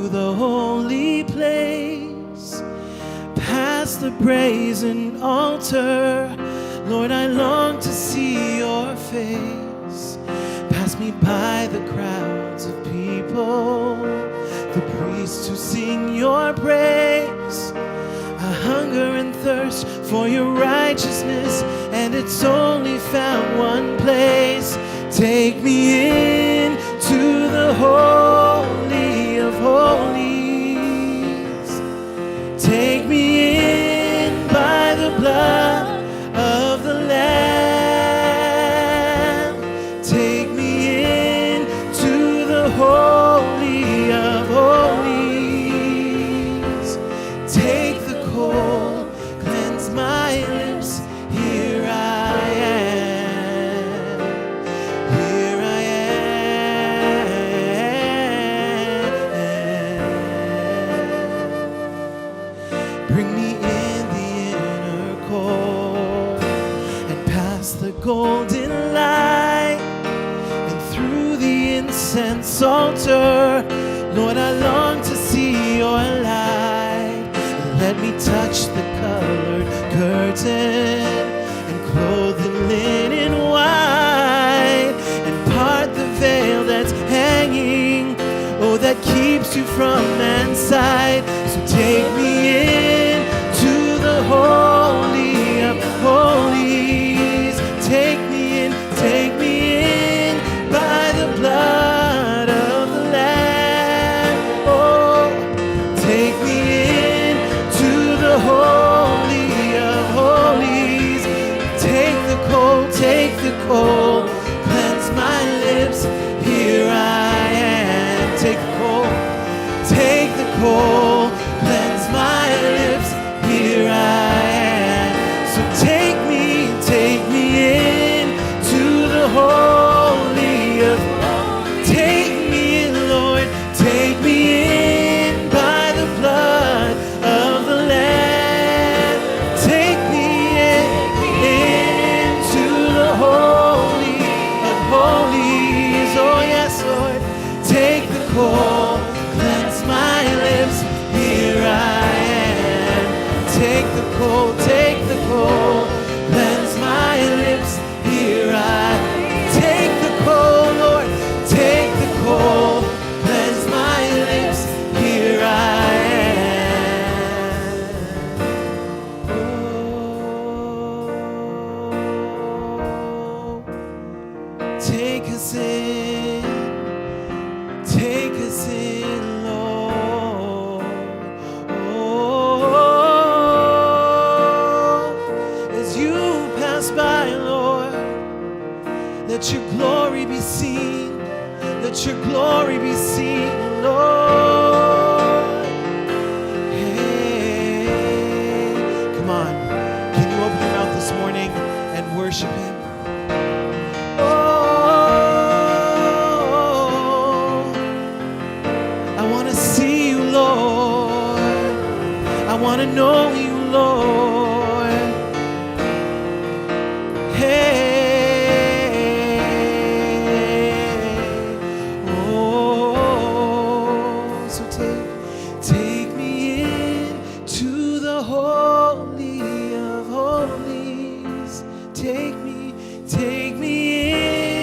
to the holy place, past the brazen altar. Lord, I long to see your face. Pass me by the crowds of people, the priests who sing your praise. I hunger and thirst for your righteousness, and it's only found one place. Take me in to the Holy of Holies. Take me in by the blood of the Lamb. Take me in to the Holy of Holies. Take the coal, cleanse my lips. Here I am. Here I am. Bring me in the inner court and past the golden light and through the incense altar. Lord, I long to see your light. Let me touch the colored curtain and clothe the linen white and part the veil that's hanging, oh, that keeps you from man's sight. So take me in to the Holy of Holies. Take me in by the blood of the Lamb. Oh, take me in to the Holy of Holies. Take the coal, cleanse my lips. Here I am. Take the coal, cleanse my lips. Here I am. So take me in to the Holy of Holies. Take me in, Lord. Take me in by the blood of the Lamb. Take me in to the Holy of Holies. Oh yes, Lord. Take the coal, cleanse my lips. Here I am. Take the coal, cleanse my lips. Here I take the coal, Lord. Take the coal, cleanse my lips. Here I am. Oh, take us in, Lord. Oh, as you pass by, Lord, let your glory be seen. Let your glory be seen, Lord. Hey, come on. Can you open your mouth this morning and worship him? I want to see you, Lord. I want to know you, Lord. Hey, oh, so take me in to the Holy of Holies. Take me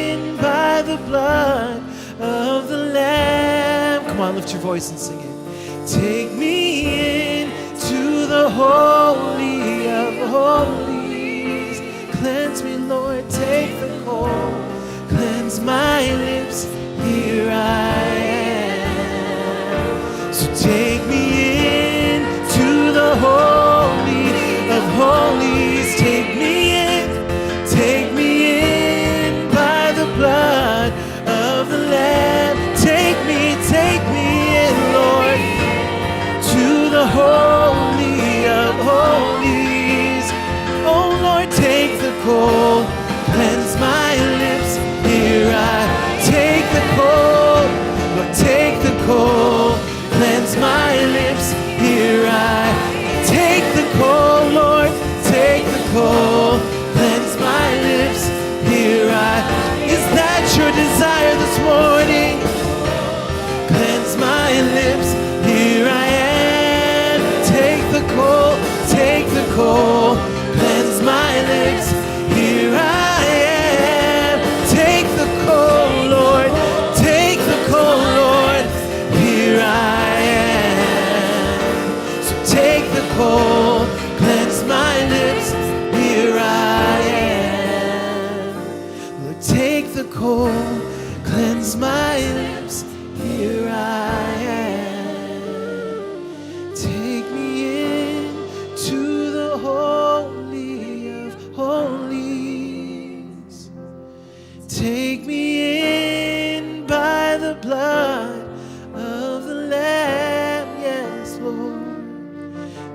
in by the blood of the Lamb. Come on, lift your voice and sing it. Take me in to the Holy of Holies. Cleanse me, Lord, take the coal, cleanse my lips. Here I am. So take me in to the Holy of Holies. Take me in by the blood of the Lamb. Take me in, Lord, to the Holy of Holies. Oh Lord, take the coal, cleanse my lips. Here I take the coal, the coal, cleanse my lips. Here I am. Take the coal, Lord. Take the coal, Lord. Here I am. So take the coal, cleanse my lips. Here I am. Lord, take the coal, cleanse my lips. Here I am. Take me in to the holy of holies. Take me in by the blood of the Lamb, yes, Lord.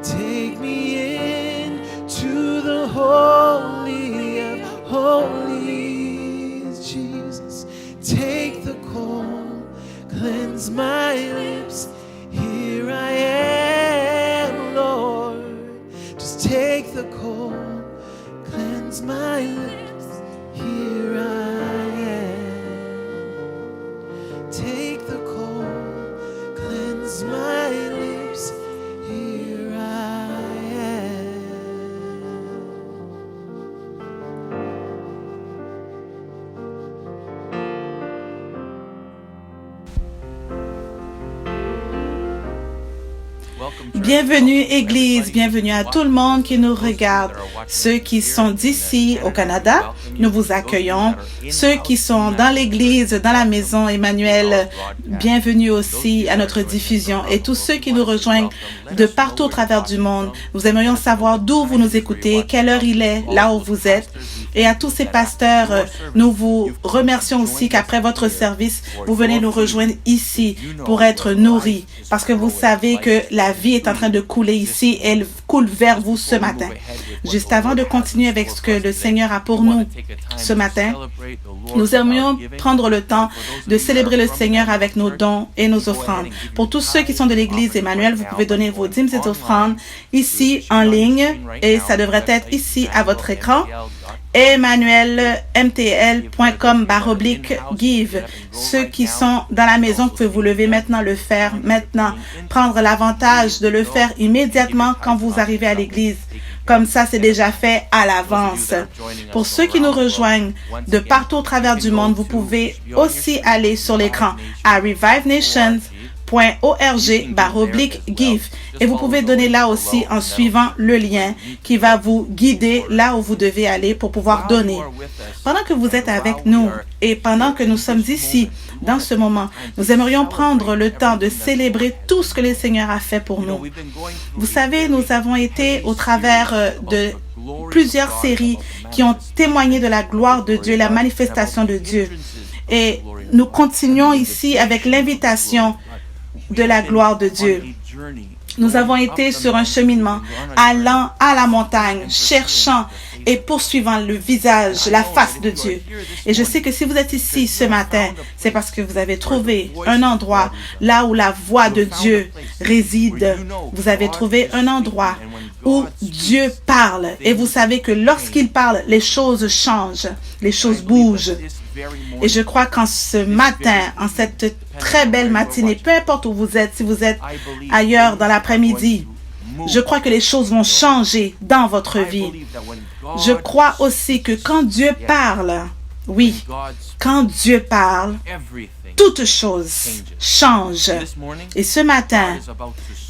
Take me in to the holy of holies, Jesus. Take the coal, cleanse my lips. Here I am, Lord. Just take the coal, cleanse my lips. Here I am. Take the coal, cleanse my lips. Here I am. Bienvenue Église, bienvenue à tout le monde qui nous regarde. Ceux qui sont d'ici au Canada, nous vous accueillons. Ceux qui sont dans l'Église, dans la maison Emmanuel, bienvenue aussi à notre diffusion. Et tous ceux qui nous rejoignent de partout au travers du monde, nous aimerions savoir d'où vous nous écoutez, quelle heure il est, là où vous êtes. Et à tous ces pasteurs, nous vous remercions aussi qu'après votre service, vous venez nous rejoindre ici pour être nourris. Parce que vous savez que la vie est en train de couler ici. Elle coule vers vous ce matin. Juste avant de continuer avec ce que le Seigneur a pour nous ce matin, nous aimerions prendre le temps de célébrer le Seigneur avec nos dons et nos offrandes. Pour tous ceux qui sont de l'Église Emmanuel, vous pouvez donner vos dîmes et offrandes ici en ligne et ça devrait être ici à votre écran. emmanuelmtl.com/give. Ceux qui sont dans la maison, vous pouvez vous lever maintenant, le faire maintenant, prendre l'avantage de le faire immédiatement quand vous arrivez à l'église. Comme ça, c'est déjà fait à l'avance. Pour ceux qui nous rejoignent de partout au travers du monde, vous pouvez aussi aller sur l'écran à revivenations.org/give et vous pouvez donner là aussi en suivant le lien qui va vous guider là où vous devez aller pour pouvoir donner. Pendant que vous êtes avec nous et pendant que nous sommes ici dans ce moment, nous aimerions prendre le temps de célébrer tout ce que le Seigneur a fait pour nous. Vous savez, nous avons été au travers de plusieurs séries qui ont témoigné de la gloire de Dieu, la manifestation de Dieu. Et nous continuons ici avec l'invitation de la gloire de Dieu. Nous avons été sur un cheminement allant à la montagne, cherchant et poursuivant le visage, la face de Dieu. Et je sais que si vous êtes ici ce matin, c'est parce que vous avez trouvé un endroit là où la voix de Dieu réside. Vous avez trouvé un endroit où Dieu parle. Et vous savez que lorsqu'il parle, les choses changent, les choses bougent. Et je crois qu'en ce matin, en cette très belle matinée, peu importe où vous êtes, si vous êtes ailleurs dans l'après-midi, je crois que les choses vont changer dans votre vie. Je crois aussi que quand Dieu parle, oui, quand Dieu parle, toutes choses changent. Et ce matin,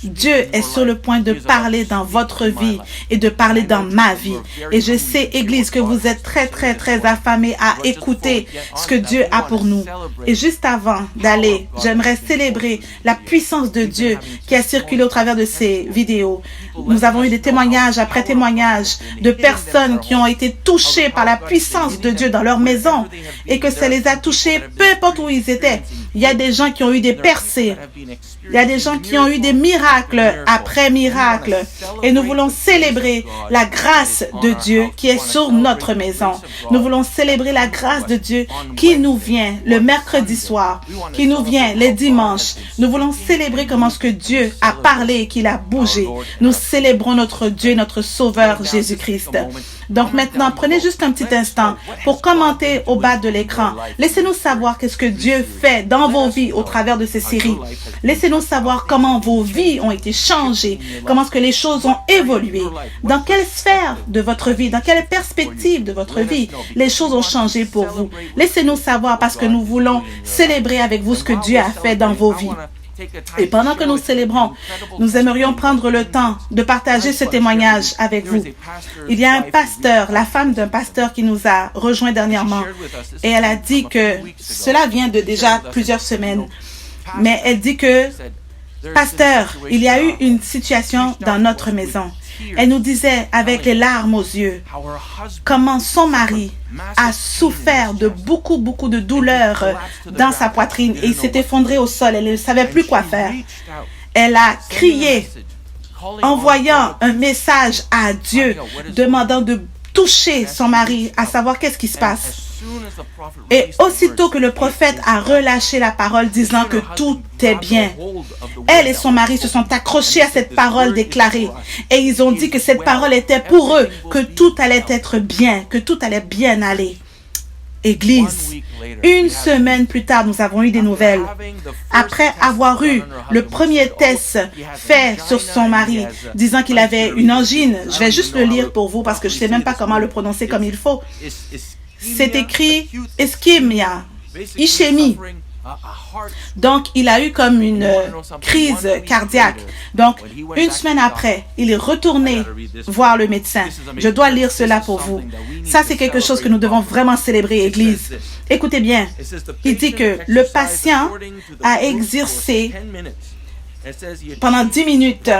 Dieu est sur le point de parler dans votre vie et de parler dans ma vie. Et je sais, Église, que vous êtes très, très, très affamés à écouter ce que Dieu a pour nous. Et juste avant d'aller, j'aimerais célébrer la puissance de Dieu qui a circulé au travers de ces vidéos. Nous avons eu des témoignages après témoignages de personnes qui ont été touchées par la puissance de Dieu dans leur maison et que ça les a touchés peu importe où ils étaient. Il y a des gens qui ont eu des percées. Il y a des gens qui ont eu des miracles après miracles. Et nous voulons célébrer la grâce de Dieu qui est sur notre maison. Nous voulons célébrer la grâce de Dieu qui nous vient le mercredi soir, qui nous vient les dimanches. Nous voulons célébrer comment ce que Dieu a parlé et qu'il a bougé. Nous célébrons notre Dieu, notre Sauveur Jésus-Christ. Donc maintenant, prenez juste un petit instant pour commenter au bas de l'écran. Laissez-nous savoir qu'est-ce que Dieu fait dans vos vies au travers de ces séries. Laissez-nous savoir comment vos vies ont été changées, comment est-ce que les choses ont évolué, dans quelle sphère de votre vie, dans quelle perspective de votre vie les choses ont changé pour vous. Laissez-nous savoir parce que nous voulons célébrer avec vous ce que Dieu a fait dans vos vies. Et pendant que nous célébrons, nous aimerions prendre le temps de partager ce témoignage avec vous. Il y a un pasteur, la femme d'un pasteur qui nous a rejoint dernièrement, et elle a dit que cela vient de déjà plusieurs semaines, mais elle dit que, pasteur, il y a eu une situation dans notre maison. Elle nous disait avec les larmes aux yeux comment son mari a souffert de beaucoup de douleurs dans sa poitrine et il s'est effondré au sol. Elle ne savait plus quoi faire. Elle a crié, envoyant un message à Dieu, demandant de toucher son mari, à savoir qu'est-ce qui se passe. Et aussitôt que le prophète a relâché la parole disant que tout est bien, elle et son mari se sont accrochés à cette parole déclarée et ils ont dit que cette parole était pour eux, que tout allait être bien, que tout allait bien aller. Église, une semaine plus tard, nous avons eu des nouvelles. Après avoir eu le premier test fait sur son mari, disant qu'il avait une angine, je vais juste le lire pour vous parce que je ne sais même pas comment le prononcer comme il faut. C'est écrit ischémia, ischémie. Donc, il a eu comme une crise cardiaque. Donc, une semaine après, il est retourné voir le médecin. Je dois lire cela pour vous. Ça, c'est quelque chose que nous devons vraiment célébrer, Église. Écoutez bien. Il dit que le patient a exercé pendant 10 minutes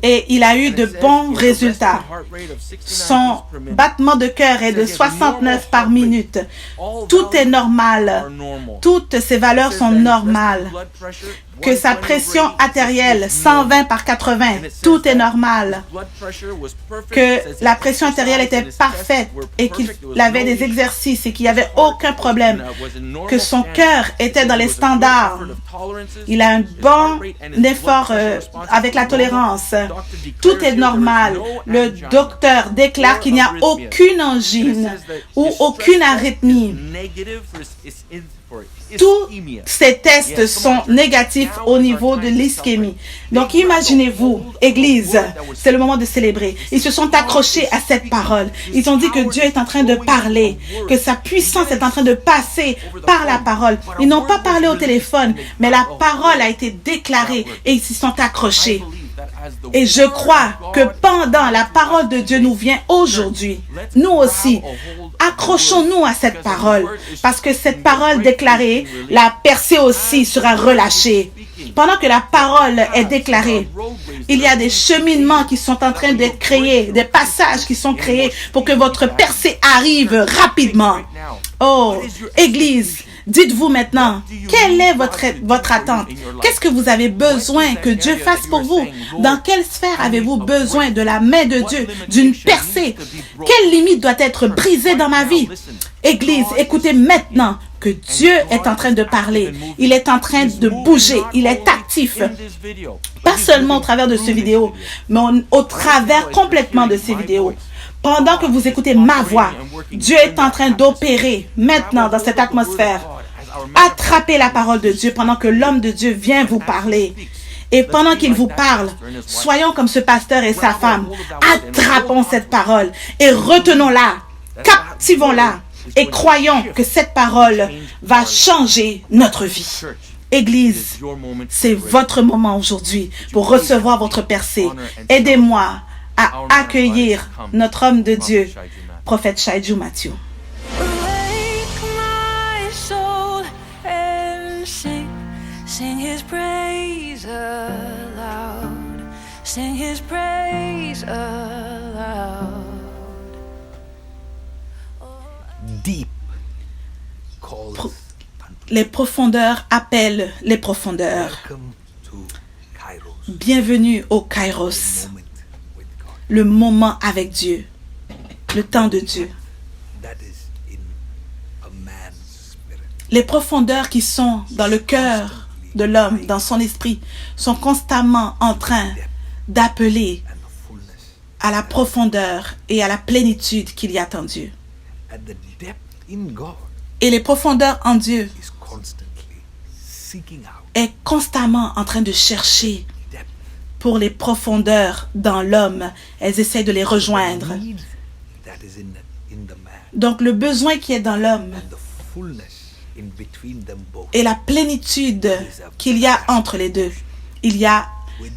et il a eu de bons résultats. Son battement de cœur est de 69 par minute. Tout est normal. Toutes ces valeurs sont normales. Que sa pression artérielle, 120 par 80, tout est normal. Que la pression artérielle était parfaite et qu'il avait des exercices et qu'il n'y avait aucun problème. Que son cœur était dans les standards. Il a un bon effort avec la tolérance. Tout est normal. Le docteur déclare qu'il n'y a aucune angine ou aucune arythmie. Tous ces tests sont négatifs au niveau de l'ischémie. Donc imaginez-vous, Église, c'est le moment de célébrer. Ils se sont accrochés à cette parole. Ils ont dit que Dieu est en train de parler, que sa puissance est en train de passer par la parole. Ils n'ont pas parlé au téléphone, mais la parole a été déclarée et ils s'y sont accrochés. Et je crois que pendant la parole de Dieu nous vient aujourd'hui, nous aussi, accrochons-nous à cette parole, parce que cette parole déclarée, la percée aussi sera relâchée. Pendant que la parole est déclarée, il y a des cheminements qui sont en train d'être créés, des passages qui sont créés pour que votre percée arrive rapidement. Oh, Église, dites-vous maintenant, quelle est votre attente? Qu'est-ce que vous avez besoin que Dieu fasse pour vous? Dans quelle sphère avez-vous besoin de la main de Dieu, d'une percée? Quelle limite doit être brisée dans ma vie? Église, écoutez maintenant que Dieu est en train de parler. Il est en train de bouger. Il est actif. Pas seulement au travers de ces vidéos, mais au travers complètement de ces vidéos. Pendant que vous écoutez ma voix, Dieu est en train d'opérer maintenant dans cette atmosphère. Attrapez la parole de Dieu pendant que l'homme de Dieu vient vous parler. Et pendant qu'il vous parle, soyons comme ce pasteur et sa femme. Attrapons cette parole et retenons-la, captivons-la et croyons que cette parole va changer notre vie. Église, c'est votre moment aujourd'hui pour recevoir votre percée. Aidez-moi à accueillir notre homme de Dieu, prophète Shaiju Matthew. Sing his praise aloud. Sing his praise aloud. Deep calls. Les profondeurs appellent les profondeurs. Bienvenue au Kairos, le moment avec Dieu, le temps de Dieu. Les profondeurs qui sont dans le cœur de l'homme, dans son esprit, sont constamment en train d'appeler à la profondeur et à la plénitude qu'il y a en Dieu. And the depth in God Et les profondeurs en Dieu is constantly seeking out est constamment en train de chercher depth. pour les profondeurs dans l'homme. Elles essaient de les rejoindre. The need that is in the man Donc le besoin qui est dans l'homme and the fullness in between them both. et la plénitude qu'il y a entre les deux. Il y a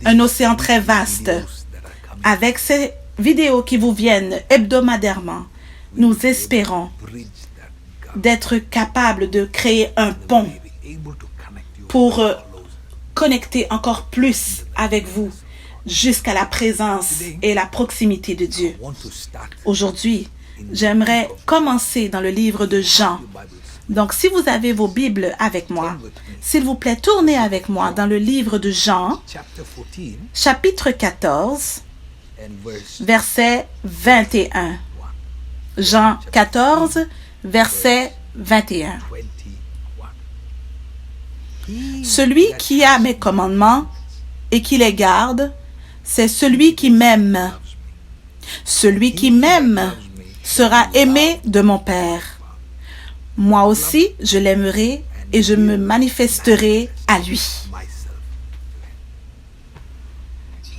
un océan très vaste. Videos that are coming, Avec ces vidéos qui vous viennent hebdomadairement, nous espérons bridge that God d'être capables de créer un pont may be able to connect you pour closer. connecter encore plus avec vous jusqu'à la présence et la proximité de Dieu. I want to start Aujourd'hui, j'aimerais commencer dans le livre de Jean. your Bibles. Donc, si vous avez vos Bibles avec moi, s'il vous plaît, tournez avec moi dans le livre de Jean, Chapter 14 chapitre 14, and verse verset 21. 1. Jean 14, verset 21. 21. He Celui that qui a mes commandements et qui les garde, c'est celui qui m'aime. loves me. Celui qui m'aime sera aimé de mon Père. Moi aussi, je l'aimerai et je me manifesterai à lui. Myself.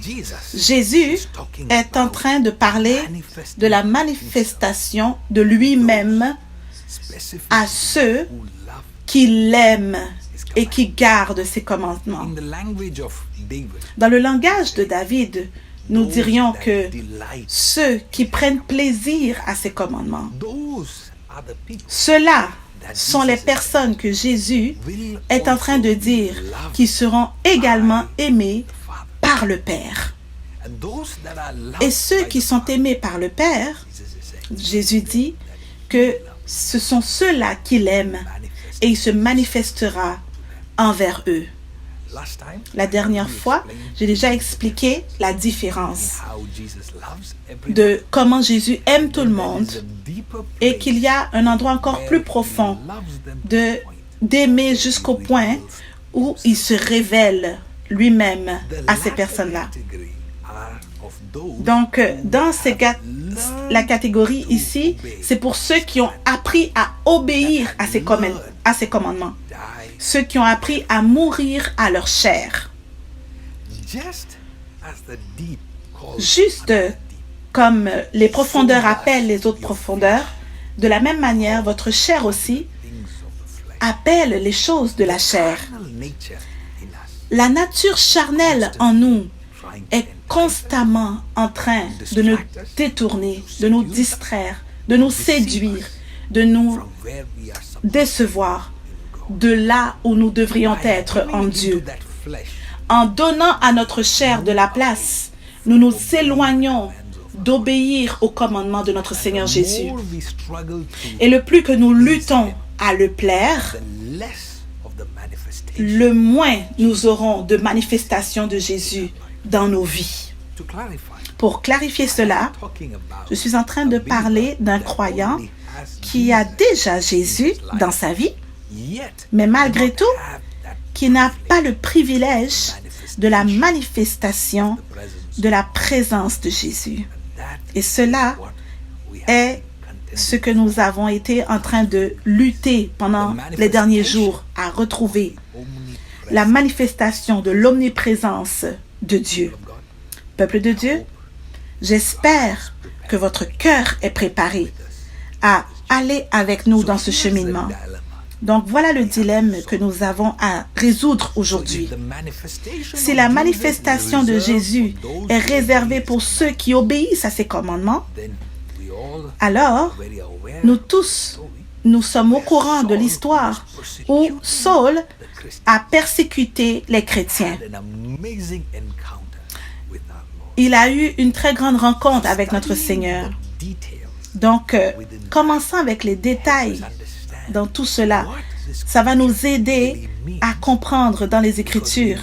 Jesus Jésus is talking est en about train de parler de la manifestation de lui-même specific à ceux who love. qui l'aiment et qui gardent ses commandements. In the language of David, Dans le langage de David, nous those dirions that que delight, ceux qui prennent plaisir à ses commandements, those are the people ceux-là sont les personnes que Jésus will est en train de also dire be loved qui seront également aimés by the Father. par le Père. And those that are loved Et ceux by qui the sont Father, aimés par le Père, Jesus is saying, Jésus dit que ce sont ceux-là qui l'aiment et il se manifestera envers eux. last time, La dernière we fois, explained j'ai déjà expliqué la différence how Jesus loves everyone. de comment Jésus aime tout le monde There is a deeper et place qu'il y a un endroit encore where plus he profond loves them to de the point d'aimer jusqu'au point où il se révèle lui-même the à ces latter personnes-là. category are of those Donc, dans la catégorie ici, c'est pour ceux qui ont appris à obéir à ces commandements, die ceux qui ont appris à mourir à leur chair. just as the deep calls Juste unto the deep. comme les profondeurs appellent les autres profondeurs, de la même manière, votre chair aussi Things of the flesh. appelle les choses de la chair. Carnal nature in us, La nature charnelle en nous trying to est constamment en train de nous détourner, de nous distraire, de nous séduire, de nous from where we are supposed décevoir to go. de là où nous devrions By être en coming into Dieu. that flesh, En donnant à notre chair de la place, nous nous éloignons d'obéir aux commandements de notre Seigneur the Jésus. more we struggle to, Et le plus que nous luttons à le plaire, the less of the manifestation. le moins nous aurons de manifestations de Jésus dans nos vies. To clarify, Pour clarifier cela, talking about je suis en train de parler d'un croyant qui a déjà Jésus dans sa vie, yet mais malgré tout, have that qui n'a pas le privilège de la manifestation presence. de la présence de Jésus. That Et cela what we have est ce que nous avons été en train de lutter pendant les derniers jours à retrouver, la manifestation de l'omniprésence de Dieu. of God. Peuple de Dieu, j'espère que votre cœur est préparé à aller avec nous dans ce cheminement. Donc voilà le dilemme que nous avons à résoudre aujourd'hui. Si la manifestation de Jésus est réservée pour ceux qui obéissent à ses commandements, alors nous tous, nous sommes au courant de l'histoire où Saul a persécuté les chrétiens. Il a eu une très grande rencontre avec notre Seigneur. Donc, commençons avec les détails dans tout cela. Ça va nous aider à comprendre dans les Écritures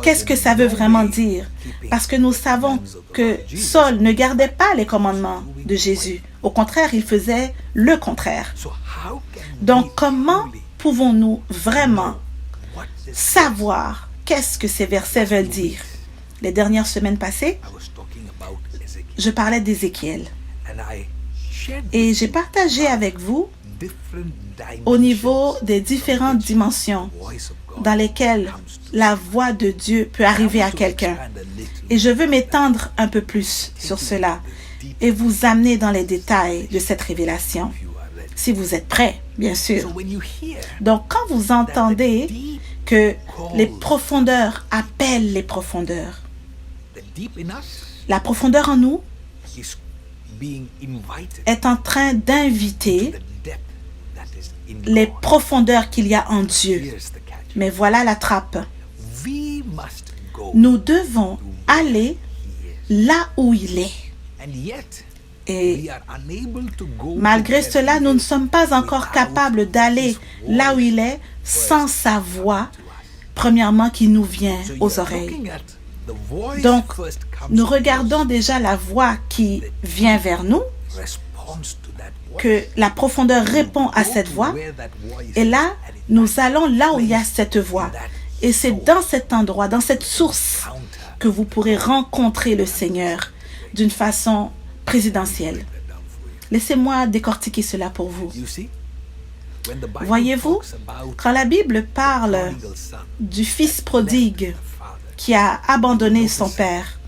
qu'est-ce que ça veut vraiment dire. Parce que nous savons que Saul ne gardait pas les commandements de Jésus. Au contraire, il faisait le contraire. Donc, comment pouvons-nous vraiment savoir qu'est-ce que ces versets veulent dire? Les dernières semaines passées, je parlais d'Ézéchiel. And I shared Et j'ai partagé avec vous different au dimensions niveau des différentes dimensions voice of God dans lesquelles la voix de Dieu peut arriver à quelqu'un. Et je veux m'étendre un peu plus sur cela et vous amener dans les détails de cette révélation, si vous êtes prêts, bien sûr. So when you hear Donc, quand vous entendez deep, que les profondeurs appellent les profondeurs, the deep in us la profondeur en nous is being invited est en train d'inviter to the depth that is in les God. profondeurs qu'il y a en Dieu. Here's the catch. Mais voilà la trappe. We must go Nous devons aller là où il est. and yet Et we are unable to go malgré to cela, where nous he ne is sommes pas encore without capables d'aller his là où voice il est sans first sa voix, to us. premièrement, qui nous vient So aux you are oreilles. looking at the voice Donc, first comes nous to regardons us, déjà la voix qui vient vers nous, responds to that voice. que la profondeur répond à Go cette to voix, where that voice et is, là, and in nous that allons là où il y a place, cette voix. in that Et c'est source, dans cet endroit, dans cette source, encounter que vous pourrez rencontrer le Seigneur d'une façon présidentielle. that down for you. Laissez-moi décortiquer cela pour vous. You see? When the Bible Voyez-vous, talks about quand la Bible parle prodigal son, du fils prodigue the father, qui a abandonné son père,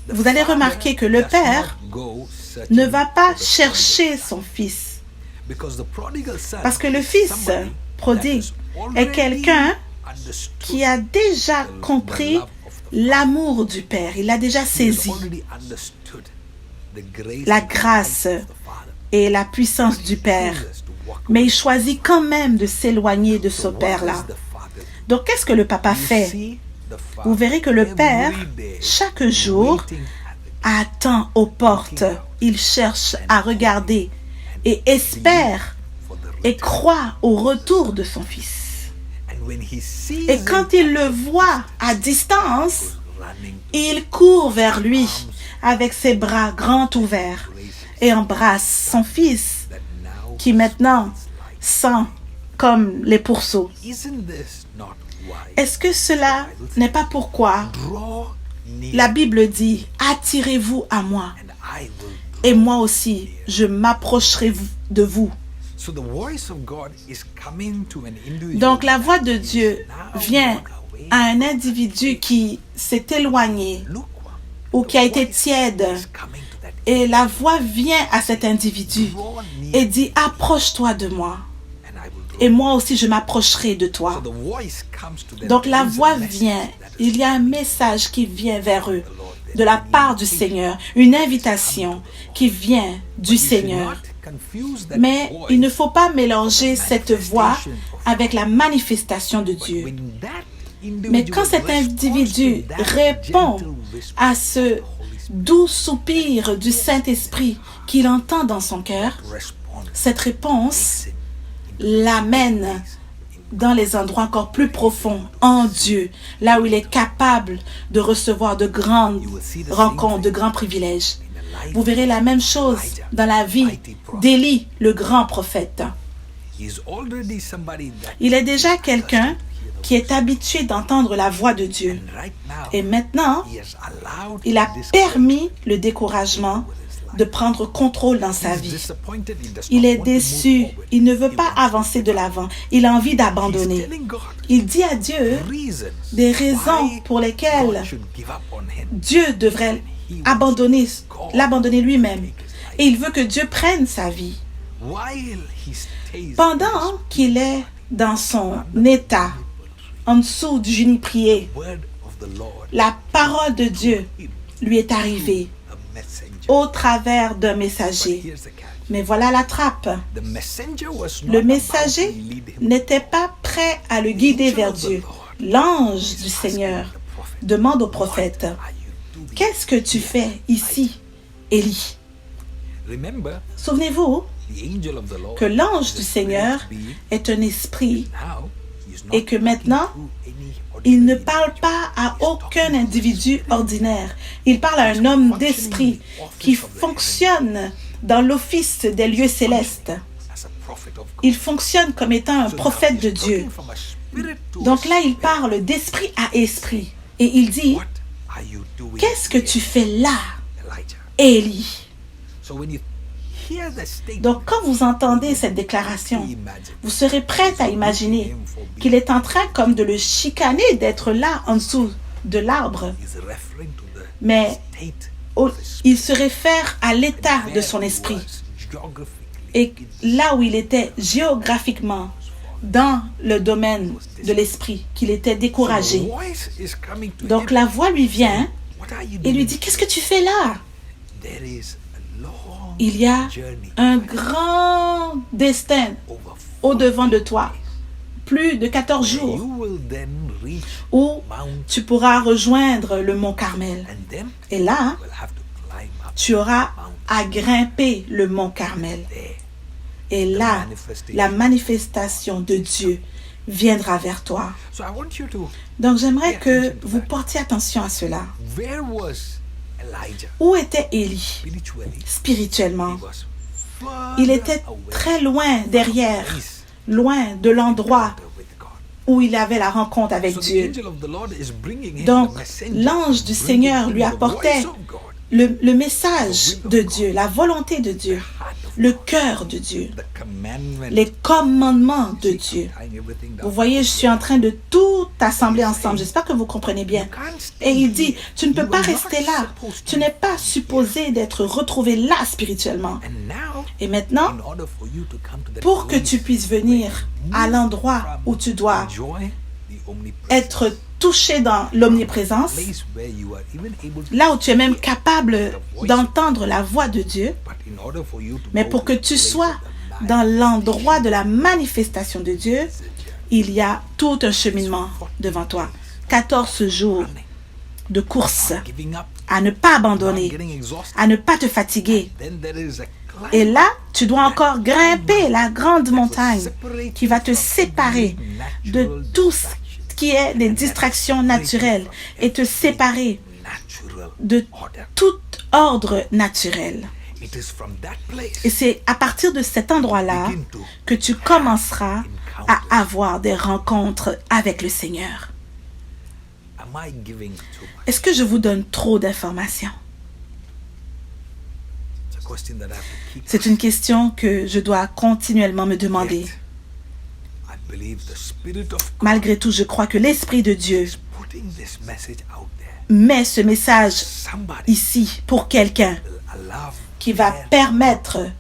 vous allez remarquer que le père ne va pas chercher son fils. Parce que le fils prodigue est quelqu'un qui a déjà compris l'amour du Père. Il a déjà saisi la grâce et la puissance du Père. Mais il choisit quand même de s'éloigner de ce Père-là. Donc, qu'est-ce que le papa fait? Vous verrez que le Père, chaque jour, attend aux portes. Il cherche à regarder et espère et croit au retour de son fils. Et quand il le voit à distance, il court vers lui avec ses bras grands ouverts et embrasse son fils qui maintenant sent comme les pourceaux. Est-ce que cela n'est pas pourquoi la Bible dit « Attirez-vous à moi et moi aussi je m'approcherai de vous ». Donc la voix de Dieu vient à un individu qui s'est éloigné ou qui a été tiède, et la voix vient à cet individu et dit « Approche-toi de moi et moi aussi je m'approcherai de toi ». Donc la voix vient, il y a un message qui vient vers eux de la part du Seigneur, une invitation qui vient du Seigneur. Mais il ne faut pas mélanger cette voix avec la manifestation de Dieu. Mais quand cet individu répond à ce doux soupir du Saint-Esprit qu'il entend dans son cœur, cette réponse l'amène dans les endroits encore plus profonds en Dieu, là où il est capable de recevoir de grandes rencontres, de grands privilèges. Vous verrez la même chose dans la vie d'Élie, le grand prophète. Il est déjà quelqu'un qui est habitué d'entendre la voix de Dieu. Et maintenant, il a permis le découragement de prendre contrôle dans sa vie. Il est déçu, il ne veut pas avancer de l'avant, il a envie d'abandonner. Il dit à Dieu des raisons pour lesquelles Dieu devrait l'abandonner lui-même. Et il veut que Dieu prenne sa vie. Pendant qu'il est dans son état, en dessous du géniprier, la parole de Dieu lui est arrivée au travers d'un messager. Mais voilà la trappe. Le messager n'était pas prêt à le guider vers Dieu. L'ange du Seigneur demande au prophète, « Qu'est-ce que tu fais ici, Élie ?» Souvenez-vous que l'ange du Seigneur est un esprit et que maintenant, il ne parle pas à aucun individu ordinaire. Il parle à un homme d'esprit qui fonctionne dans l'office des lieux célestes. Il fonctionne comme étant un prophète de Dieu. Donc là, il parle d'esprit à esprit. Et il dit, « Qu'est-ce que tu fais là, Élie. So when you hear the statement, Donc, quand vous entendez cette déclaration, vous serez prête à imaginer qu'il est en train comme de le chicaner, d'être là en dessous de l'arbre. is referring to the Mais state il se réfère à l'état de son esprit. was geographically. Et là où il était géographiquement dans le domaine de l'esprit, qu'il était The découragé. voice is coming to Donc him. la voix lui vient What are you et lui doing? dit, qu'est-ce que tu fais là? There is a long Il y a journey un grand destin over au-devant de toi, plus de 14 jours, you will then reach où Mount, tu pourras rejoindre le mont Carmel. and then Et là, you will have to climb up tu auras à grimper le mont Carmel. there. Et là, la manifestation de Dieu viendra vers toi. So I want you to, Donc j'aimerais que vous portiez attention à cela. where was Elijah Où était Élie spiritually? spirituellement? He was Il further était away très loin derrière, place loin de l'endroit with God. où il avait la rencontre avec So the Dieu. angel of the Lord is bringing him Donc, the messenger, l'ange du bringing Seigneur him lui the apportait voice of God, le message de Dieu, la volonté de Dieu, heart of le God, cœur de Dieu, the commandment. les commandements de See, Dieu. I'm tying everything down. Vous voyez, je suis en train de tout assembler ensemble. J'espère que vous comprenez bien. You can't stay Et il dit, here. tu ne peux You pas are not rester là. supposed to Tu n'es pas supposé d'être retrouvé là spirituellement. And now, Et maintenant, in order for you to come to the pour que place tu puisses venir à l'endroit où tu dois enjoy the omnipresence, être touché dans l'omniprésence, place where you are even able to, là où tu es même capable d'entendre la voix de Dieu, but in order for you to mais go pour to que the tu place sois of the dans l'endroit de la manifestation de Dieu, manifestation, il y a tout un cheminement devant toi. 14 jours de course, giving up, à ne pas not abandonner, getting exhausted, à ne pas te fatiguer. then there is a climb Et là, tu dois encore grimper la grande montagne qui va te séparer de tout ce qui est des distractions naturelles et te séparer natural de order. tout ordre naturel. It is from that place Et c'est à partir de cet endroit-là begin to que tu commenceras à avoir des rencontres avec le Seigneur. am I giving too much? Est-ce que je vous donne trop d'informations? It's a question that I have to keep. C'est une question que je dois continuellement me demander. Yet, I believe the Spirit of God Malgré tout, je crois que l'Esprit de Dieu is putting this message out there. met ce message Somebody ici pour quelqu'un will allow qui va them permettre to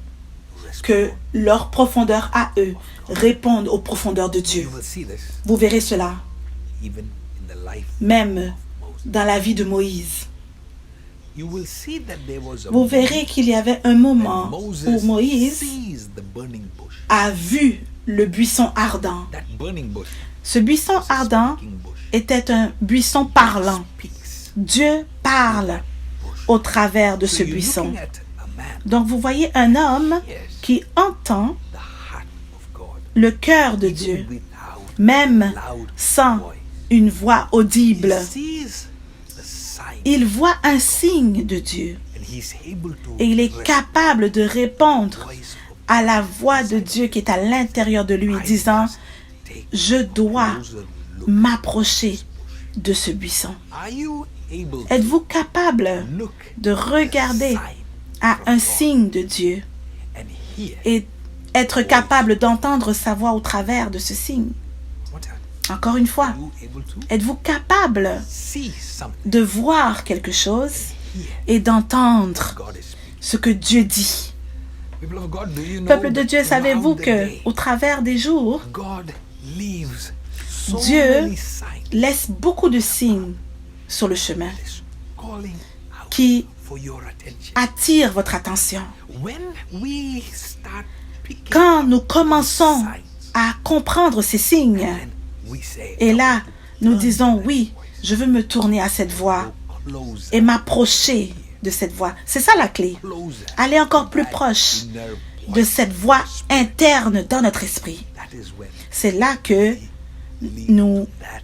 que respond. leur profondeur à eux réponde aux profondeurs de Dieu. You will see this Vous verrez cela, even in the life même of Moses. dans la vie de Moïse. You will see that there was a Vous verrez qu'il y avait un moment when où Moïse sees the burning bush. a vu le buisson ardent. That burning bush, Ce buisson was a ardent speaking bush. était un buisson parlant. Speaks Dieu parle bush. au travers de So ce you're buisson. looking at a man, Donc vous voyez un homme qui entend the heart of God, le cœur de even Dieu, without même loud sans voice. une voix audible. He sees the sign Il voit un signe de Dieu and he's able to et il est capable de répondre voice of à la voix de Dieu qui est à l'intérieur de lui, disant, take je dois closer look. m'approcher de ce buisson. Are you able to Êtes-vous capable look de regarder sign à un signe de Dieu and hear? et être capable d'entendre sa voix au travers de ce signe? What are Encore une fois, you able to êtes-vous capable see something? de voir quelque chose Hear et d'entendre God is speaking. ce que Dieu dit? People of God, do you know Peuple de Dieu, that savez-vous throughout the que day, au travers des jours, God leaves so Dieu many signs laisse beaucoup de signes sur le chemin is calling out qui for your attention. attirent votre attention. When we start picking Quand nous up commençons signs, à comprendre ces signes, and we say, et là, nous disons, oui, je veux me tourner à cette voix closer, et m'approcher de cette voix. C'est ça la clé. closer, Aller encore plus proche inner de cette voix interne dans notre esprit. that is when C'est là que lead nous that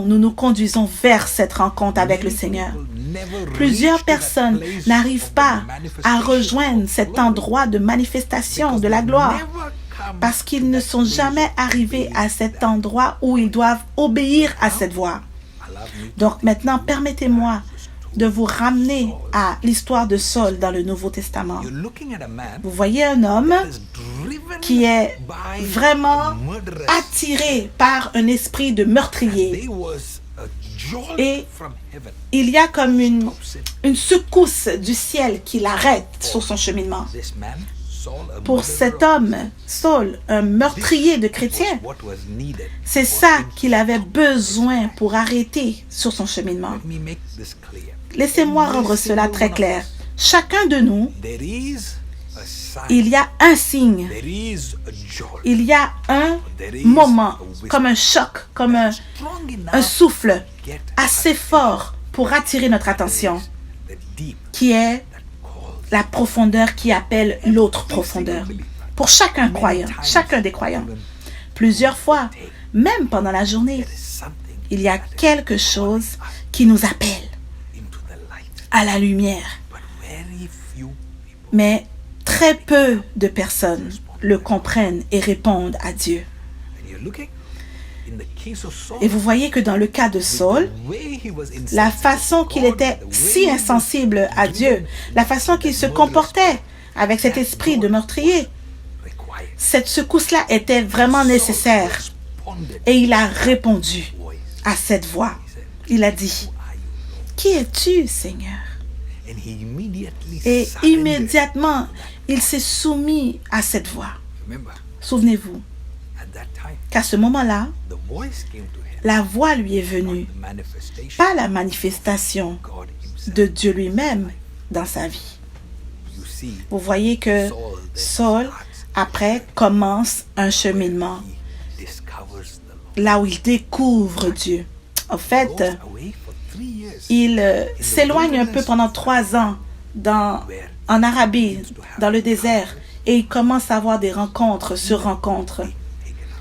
nous nous conduisons vers cette rencontre avec le Seigneur. Plusieurs personnes n'arrivent pas à rejoindre cet endroit de manifestation de la gloire parce qu'ils ne sont jamais arrivés à cet endroit où ils doivent obéir à cette voix. Donc maintenant, permettez-moi de vous ramener à l'histoire de Saul dans le Nouveau Testament. You're looking at a man Vous voyez un homme that is driven qui est by vraiment a murderous. attiré par un esprit de meurtrier. There was a jolt Et from heaven. il y a comme Stops it. une secousse du ciel qui l'arrête sur son cheminement. This man, Saul, a Pour murderer cet of homme, Saul, un meurtrier de chrétiens, was what was needed c'est for ça him to qu'il avait stop. besoin pour arrêter sur son cheminement. Let me make this clear. Laissez-moi rendre cela très clair. Chacun de nous, There is a sign. il y a un signe, There is a jolt. il y a un There is moment, a whisper. comme un choc, comme un Strong enough souffle to get assez fort pour attirer notre attention, the deep qui est that calls. la profondeur qui appelle l'autre profondeur. Pour chacun croyant, chacun des croyants, plusieurs fois, même pendant la journée, There is something il y a quelque chose qui nous appelle into the light. à la lumière. But very few people. Mais très peu de personnes le comprennent et répondent à Dieu. And you're looking in the case of Saul. Et vous voyez que dans le cas de Saul, the way he was la insensitive façon to qu'il God, était the way si he was insensible à Dieu, la façon qu'il se comportait avec cet esprit de meurtrier, required. cette secousse-là était vraiment nécessaire. Responded Et il a répondu voice. à cette voix. Il a dit, Who are you? « Qui es-tu, Seigneur ?» And he immediately Et surrendered. immédiatement, il s'est soumis à cette voix. Remember, Souvenez-vous at that time, qu'à ce moment-là, the voice came to him. la voix lui est venue, The manifestation pas la manifestation of God himself. de Dieu lui-même dans sa vie. You see, Vous voyez que Saul, après, commence un cheminement he discovers the Lord. là où il découvre Dieu. En fait, Goes away for 3 years. il s'éloigne un peu pendant 3 ans en Arabie, dans le désert, et il commence à avoir des rencontres sur rencontres.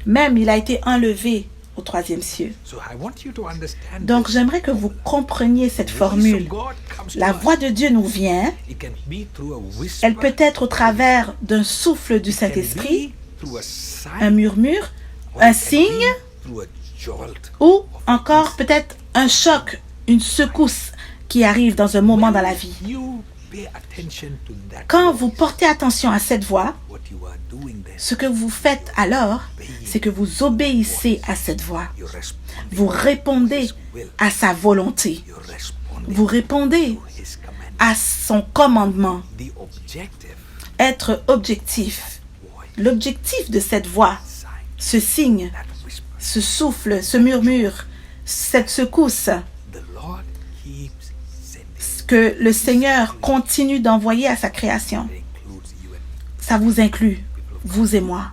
Même, il a été enlevé au 3e ciel. So I want you to understand Donc, this. j'aimerais que vous compreniez cette The voice of formule. God comes to La us. voix de Dieu nous vient. It can be through a whisper. Elle peut être au travers d'un souffle du It can Saint-Esprit, be through a sign, un murmure, or un it can signe, be through a jolt. ou encore peut-être un choc, une secousse qui arrive dans un moment dans la vie. You pay attention to that Quand voice. vous portez attention à cette voix, What you are doing there, ce que vous faites alors, c'est que vous obéissez à cette voix. you're responding Vous répondez à sa volonté. you're responding Vous répondez to his command. à son commandement. The objective Être objectif. voice, L'objectif de cette voix, sign, ce signe, that whisper, ce souffle, ce murmure, cette secousse the Lord keeps sending. que le Seigneur continue d'envoyer à sa création, It includes you and me. ça vous inclut, vous et moi.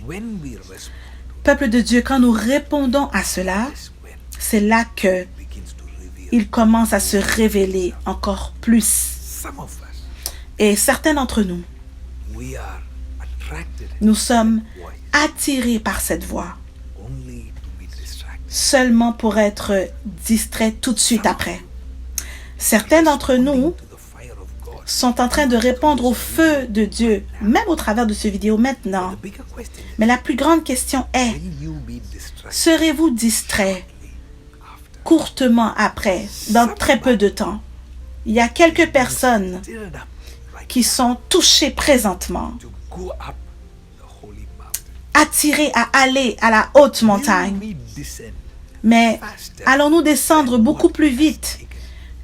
When we respond, Peuple de Dieu, quand nous répondons à cela, is when c'est là que it begins to reveal. il commence à se révéler encore plus. Some of us, Et certains d'entre nous, we are attracted nous to sommes that voice attirés par cette voix, only to be distracted. seulement pour être distraits tout de suite après. Certains d'entre nous To the fire of God. sont en train de répondre au feu de Dieu, même au travers de ce vidéo maintenant. The bigger question is, Mais la plus grande question est, will you be distracted serez-vous distrait after? courtement après, dans très peu de temps? Il y a quelques personnes Stirred up right qui sont touchées présentement, to go up the holy mountain. attirées à aller à la haute montagne. Will we descend Mais faster allons-nous descendre beaucoup plus vite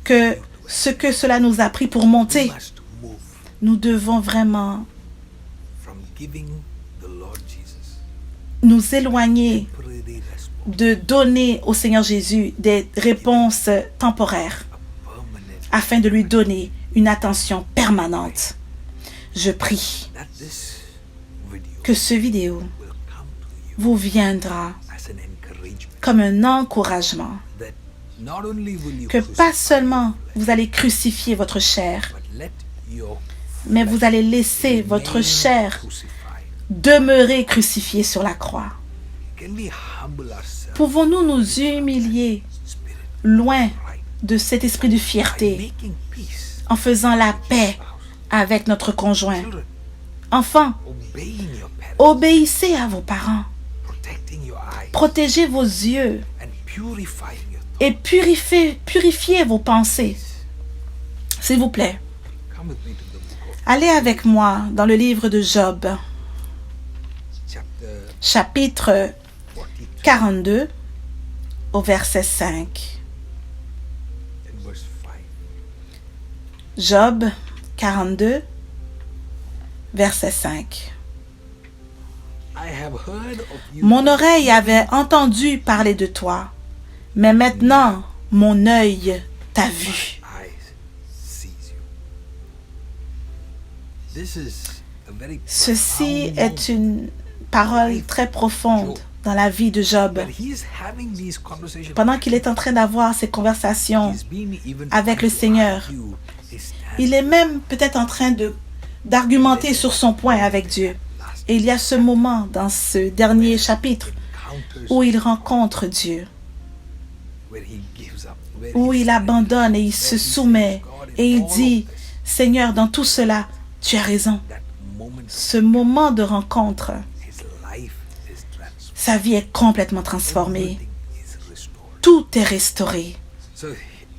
que ce que cela nous a pris pour monter? We must move Nous devons vraiment from giving the Lord Jesus nous éloigner temporary response, de donner au Seigneur Jésus des réponses temporaires permanent, afin de lui donner une attention permanente. Je prie that this video que ce vidéo will come to you vous viendra as an encouragement comme un encouragement, that not only will you que crucify, pas seulement vous allez crucifier votre chair, but let your mais vous allez laisser votre remain chair crucified. demeurer crucifiée sur la croix. Can we humble ourselves, Pouvons-nous nous humilier spirit, loin right, de cet esprit de by fierté making peace, en faisant la paix avec notre conjoint? children, Enfants, obeying your parents, obéissez à vos parents, protecting your eyes, protégez vos yeux and purifying your thoughts. et purifiez vos pensées. S'il vous plaît, Come with me to the book of allez avec moi dans le livre de Job, chapter chapitre 42 42, au verset 5. and verse 5. Job 42, verset 5. I have heard of you. Mon oreille avait entendu parler de toi, mais maintenant mon œil t'a vu. Eyes sees you. This is a very Ceci profound est une parole très profonde dans la vie de Job. moment. When he is having these conversations, Pendant qu'il est en train d'avoir ces conversations, he's been even avec le trying to Seigneur, argue his stand. il est même peut-être en train d'argumenter sur son point avec Dieu. Et il y a ce moment dans ce dernier chapitre Encounters où il rencontre Dieu, where he gives up, where où he il abandonne et il se soumet et il dit, Seigneur, dans tout cela, tu as raison. that moment Ce moment de rencontre, his life is transformed. sa vie est complètement transformée. Everything is restored. Tout est restauré. So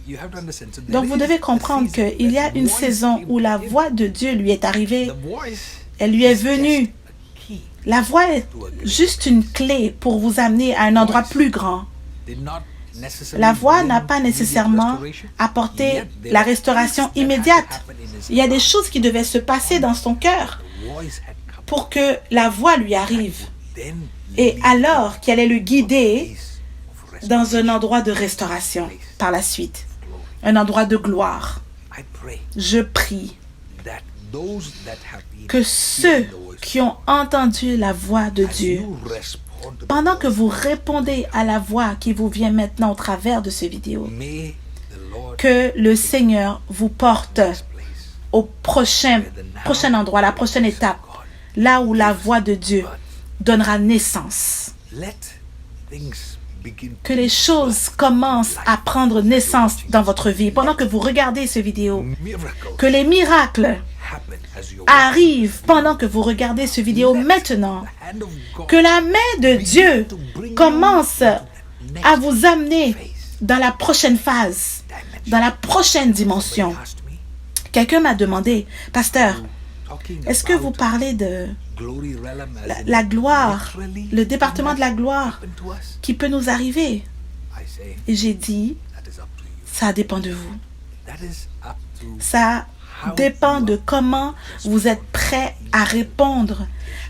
you have to understand. So there Donc vous is devez a comprendre season qu'il y a where une voice saison came où la to him. voix de Dieu lui est arrivée. The voice Elle lui est is just venue. a key. La voix est juste une clé pour vous amener à un endroit plus grand. Did not necessarily La voix bring n'a pas immediate nécessairement restoration, apporté yet there la are restauration things that had to immédiate. happen in his Il y a des heart. choses qui devaient se passer dans son cœur The voice had come. pour que la voix lui arrive. Then Et lead alors qu'elle allait le guider place of dans un restoration. endroit de restauration par la suite. Un endroit de gloire. I pray Je prie that those that have been que ceux hearing the voice, qui ont entendu la voix de as Dieu, you respond to the pendant que voice, vous répondez à la voix qui vous vient maintenant au travers de ces vidéos, may the Lord que le Seigneur vous porte place au prochain endroit, la prochaine étape, là où la voix de Dieu donnera naissance. let things begin Que les choses commencent à prendre naissance dans votre vie. Pendant que vous regardez ces vidéos, miracles que les miracles happen as you arrivent pendant que vous regardez ce vidéo maintenant. hand of God Que la main de Dieu to bring commence you to the next à vous amener phase. dans la prochaine phase, dans la prochaine dimension. Somebody asked me, Quelqu'un m'a demandé, Pasteur, talking est-ce que vous about parlez de glory realm as in la gloire, literally le département de la can gloire happen to us? qui peut nous arriver? I say Et j'ai dit, that is up to you. ça dépend de vous. That is up to Ça dépend de comment vous êtes prêt à répondre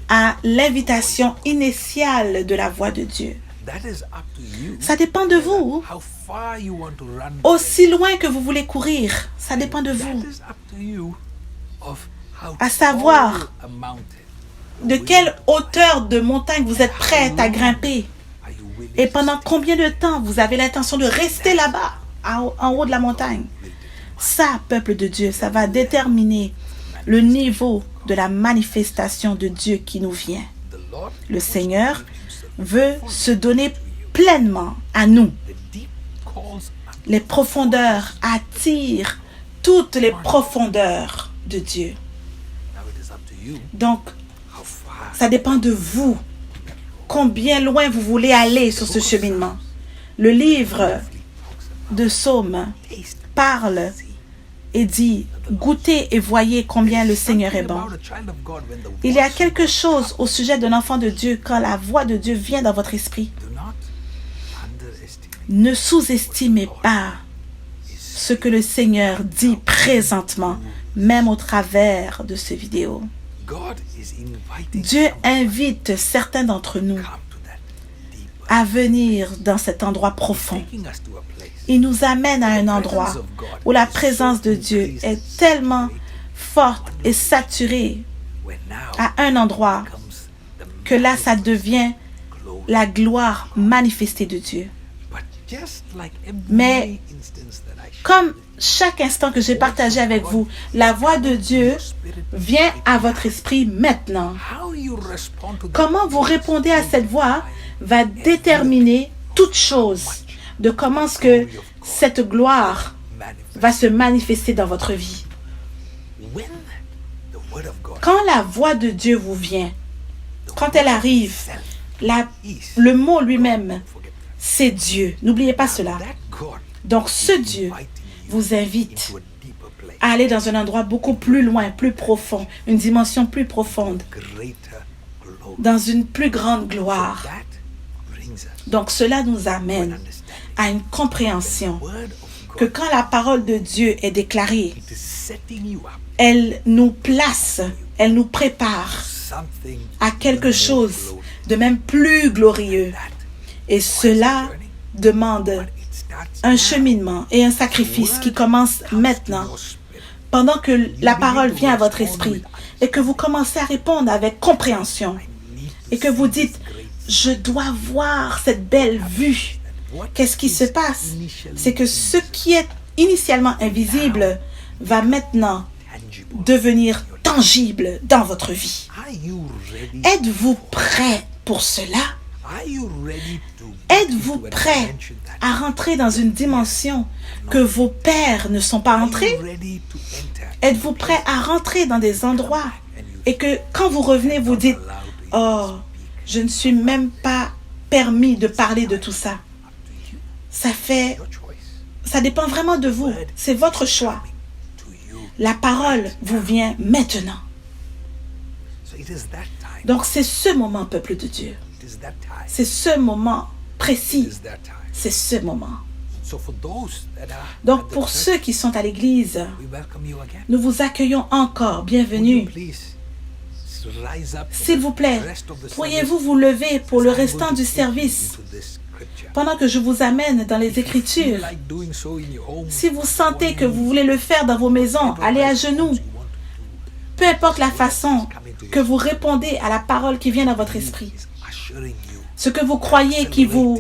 à l'invitation initiale de la voix de Dieu. that is up to you. Ça dépend de vous. How far you want to run. Aussi loin que vous voulez courir, ça dépend de That vous. is up to you of how À savoir, tall a mountain De quelle hauteur de montagne vous êtes prêt à grimper? are you willing Et to pendant stay? combien de temps vous avez l'intention de rester là-bas, en haut de la montagne? Ça, peuple de Dieu, ça va déterminer le niveau de la manifestation de Dieu qui nous vient. The Lord Le Seigneur veut se donner pleinement à nous. the deep calls Les profondeurs attirent toutes les profondeurs de Dieu. now it is up to you Donc, how far ça dépend de vous. Combien loin vous voulez aller sur ce cheminement. Le livre de Psaumes taste parle et dit, goûtez et voyez combien le Seigneur est bon. about a child of God when the Il y a voice quelque chose au sujet d'un enfant de Dieu quand la voix de Dieu vient dans votre esprit. do not underestimate Ne sous-estimez pas ce que le Seigneur dit présentement, même au travers de ces vidéos. God is inviting Dieu some invite certains d'entre nous come to that deep à venir dans cet endroit profond. taking us to a place Il nous amène à un endroit où la présence de Dieu est tellement forte et saturée where now à un endroit comes the que là, ça devient glory. la gloire manifestée de Dieu. But just like every Mais instance that I shared, comme chaque instant que j'ai partagé avec vous, la voix de Dieu vient à votre esprit maintenant. how you respond to that Comment vous répondez à cette voix va déterminer toute chose de comment est-ce que cette gloire manifest. va se manifester dans votre vie. When the word of God Quand la voix de Dieu vous vient, quand elle arrive, itself is, le mot lui-même, forget that. c'est Dieu. N'oubliez pas cela. That God Donc ce Dieu inviting you vous invite into a deeper place. à aller dans un endroit beaucoup plus loin, plus profond, une dimension plus profonde, greater glory. dans une plus grande gloire. That brings us Donc cela nous to an amène understanding. à une compréhension Word of que God, quand la parole de Dieu est déclarée, it is setting you up elle nous place, elle nous prépare something à quelque more chose glorious. de même plus glorieux. That Et cela demande it starts un now. cheminement et un sacrifice qui commence maintenant. Your spirit. Pendant que la parole vient à votre esprit et que vous commencez à répondre avec compréhension Need to et que vous see dites, this great je dois voir cette belle vue. what Qu'est-ce qui is se passe? initially C'est que ce qui est initialement invisible va maintenant tangible. devenir tangible dans votre vie. Are you ready? Êtes-vous prêt pour cela? Are you ready to Êtes-vous into an prêt dimension that à rentrer dans une dimension que vos pères ne sont pas are you entrés? ready to enter Êtes-vous prêt à rentrer dans des endroits et que quand vous revenez, vous dites, oh, je ne suis même pas permis de parler de tout ça. your choice Ça dépend vraiment de vous. C'est votre choix. to you? La parole vous vient maintenant. So it is that time. Donc c'est ce moment, peuple de Dieu. It is that time. C'est ce moment It précis. is that time. C'est ce moment. So for those that are Donc at the pour church, ceux qui sont à l'église, we welcome you again. nous vous accueillons encore. Would you Bienvenue. please rise up for S'il vous plaît, the rest of the pourriez-vous service? vous lever pour le I'm going restant to du take you service into this scripture. pendant que je vous amène dans les If you feel Écritures? like doing so in your home, Si vous sentez que vous voulez le faire dans vos maisons, allez à genoux. Peu importe la façon que vous répondez à la parole qui vient dans votre esprit, ce que vous croyez qui vous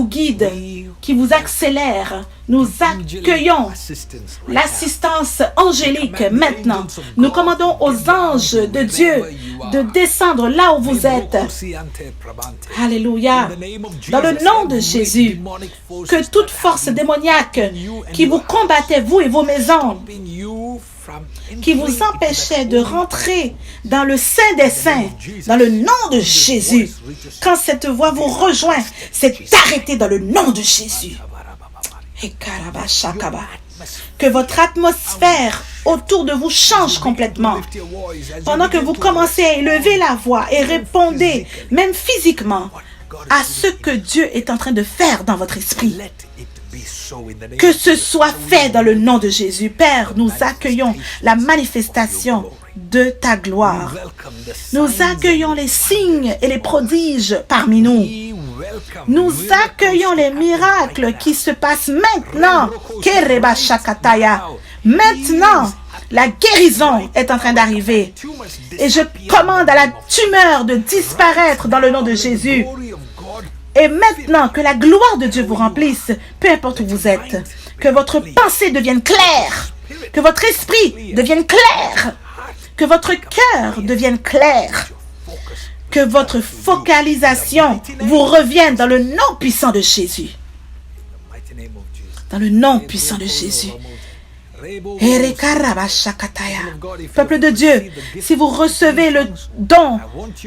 guide, qui vous accélère, nous accueillons l'assistance angélique maintenant. Nous commandons aux anges de Dieu de descendre là où vous êtes. Alléluia. Dans le nom de Jésus, que toute force démoniaque qui vous combattait, vous et vos maisons, qui vous empêchait de rentrer dans le Saint des Saints, dans le nom de Jésus, quand cette voix vous rejoint, c'est arrêté dans le nom de Jésus. Que votre atmosphère autour de vous change complètement. Pendant que vous commencez à élever la voix et répondez, même physiquement, à ce que Dieu est en train de faire dans votre esprit. Que ce soit fait dans le nom de Jésus. Père, nous accueillons la manifestation de ta gloire. Nous accueillons les signes et les prodiges parmi nous. Nous accueillons les miracles qui se passent maintenant. Kereba Shakataya. Maintenant, la guérison est en train d'arriver. Et je commande à la tumeur de disparaître dans le nom de Jésus. Et maintenant, que la gloire de Dieu vous remplisse, peu importe où vous êtes. Que votre pensée devienne claire. Que votre esprit devienne clair. Que votre cœur devienne clair. Que votre focalisation vous revienne dans le nom puissant de Jésus. Dans le nom puissant de Jésus. Peuple de Dieu, si vous recevez le don,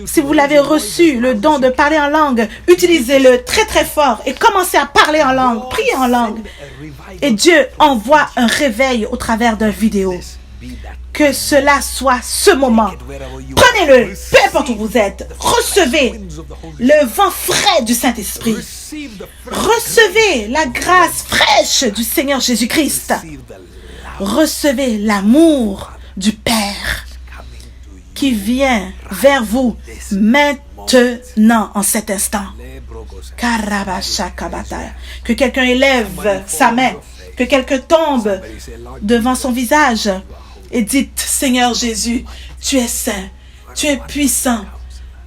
si vous l'avez reçu, le don de parler en langue, utilisez-le très très fort et commencez à parler en langue, priez en langue. Et Dieu envoie un réveil au travers d'une vidéo. Que cela soit ce moment. Prenez-le, peu importe où vous êtes. Recevez le vent frais du Saint-Esprit. Recevez la grâce fraîche du Seigneur Jésus-Christ. Recevez l'amour du Père qui vient vers vous maintenant, en cet instant. Que quelqu'un élève sa main, que quelqu'un tombe devant son visage et dites, Seigneur Jésus, tu es saint, tu es puissant,